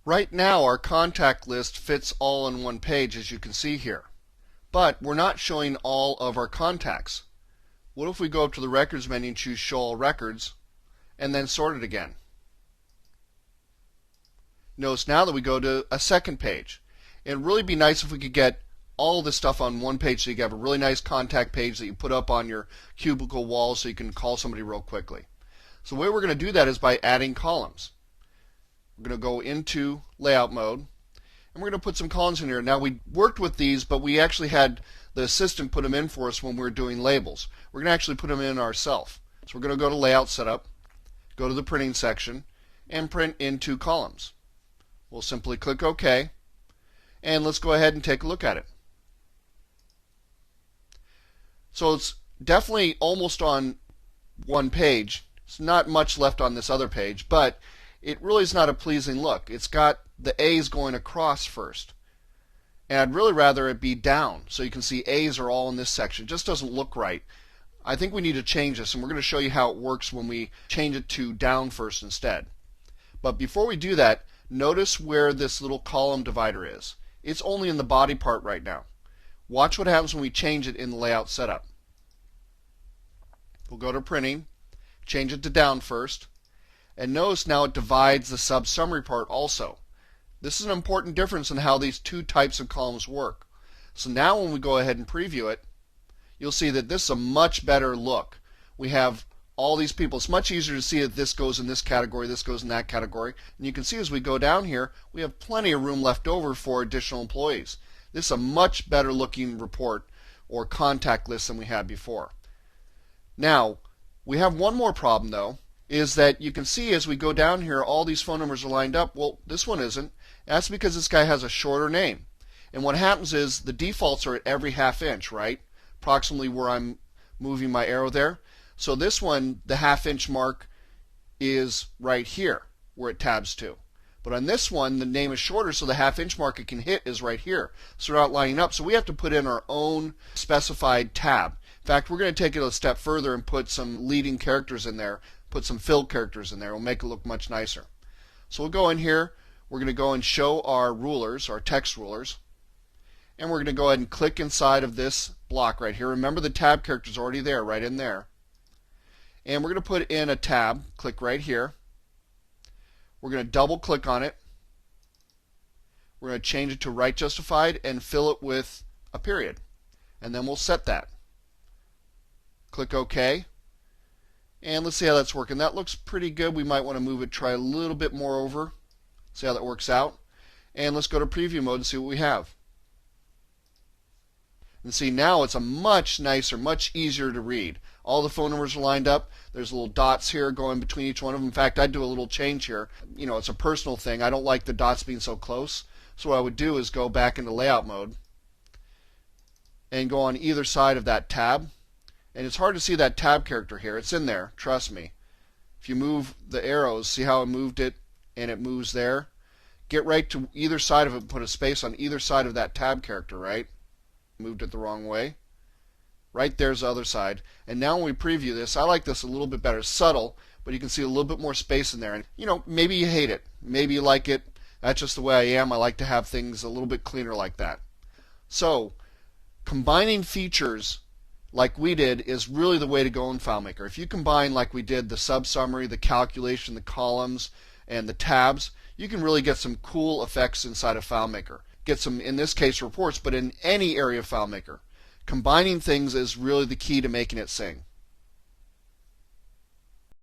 Right now our contact list fits all on one page, as you can see here. But we're not showing all of our contacts. What if we go up to the Records menu and choose Show All Records and then sort it again? Notice now that we go to a second page. It'd really be nice if we could get all this stuff on one page so you can have a really nice contact page that you put up on your cubicle wall so you can call somebody real quickly. So the way we're going to do that is by adding columns. We're going to go into layout mode and we're going to put some columns in here. Now we worked with these, but we actually had the assistant put them in for us when we were doing labels. We're going to actually put them in ourselves. So we're going to go to layout setup, go to the printing section, and print into columns. We'll simply click OK, and let's go ahead and take a look at it. So it's definitely almost on one page. It's not much left on this other page, but it really is not a pleasing look. It's got the A's going across first. And I'd really rather it be down, so you can see A's are all in this section. It just doesn't look right. I think we need to change this, and we're going to show you how it works when we change it to down first instead. But before we do that, notice where this little column divider is. It's only in the body part right now. Watch what happens when we change it in the layout setup. We'll go to printing, change it to down first, and notice now it divides the sub-summary part also. This is an important difference in how these two types of columns work. So now when we go ahead and preview it, you'll see that this is a much better look. We have all these people. It's much easier to see that this goes in this category, this goes in that category. And you can see as we go down here, we have plenty of room left over for additional employees. This is a much better looking report or contact list than we had before. Now, we have one more problem though, is that you can see as we go down here, all these phone numbers are lined up. Well, this one isn't. That's because this guy has a shorter name. And what happens is the defaults are at every half inch, right? Approximately where I'm moving my arrow there. So this one, the half-inch mark is right here where it tabs to. But on this one, the name is shorter, so the half-inch mark it can hit is right here. So they're not lining up. So we have to put in our own specified tab. In fact, we're going to take it a step further and put some leading characters in there, put some fill characters in there. It'll make it look much nicer. So we'll go in here. We're going to go and show our rulers, our text rulers. And we're going to go ahead and click inside of this block right here. Remember the tab character is already there, right in there. And we're going to put in a tab, click right here. We're going to double click on it. We're going to change it to right justified and fill it with a period. And then we'll set that. Click OK. And let's see how that's working. That looks pretty good. We might want to move it, try a little bit more over. See how that works out. And let's go to preview mode and see what we have. And see now it's a much nicer, much easier to read. All the phone numbers are lined up. There's little dots here going between each one of them. In fact, I'd do a little change here. You know, it's a personal thing. I don't like the dots being so close. So what I would do is go back into layout mode and go on either side of that tab. And it's hard to see that tab character here. It's in there, trust me. If you move the arrows, see how I moved it and it moves there? Get right to either side of it and put a space on either side of that tab character, right? Moved it the wrong way. Right there's the other side. And now when we preview this, I like this a little bit better. Subtle, but you can see a little bit more space in there. And you know, maybe you hate it. Maybe you like it. That's just the way I am. I like to have things a little bit cleaner like that. So, combining features like we did is really the way to go in FileMaker. If you combine like we did the sub-summary, the calculation, the columns, and the tabs, you can really get some cool effects inside of FileMaker. Get some, in this case, reports, but in any area of FileMaker. Combining things is really the key to making it sing.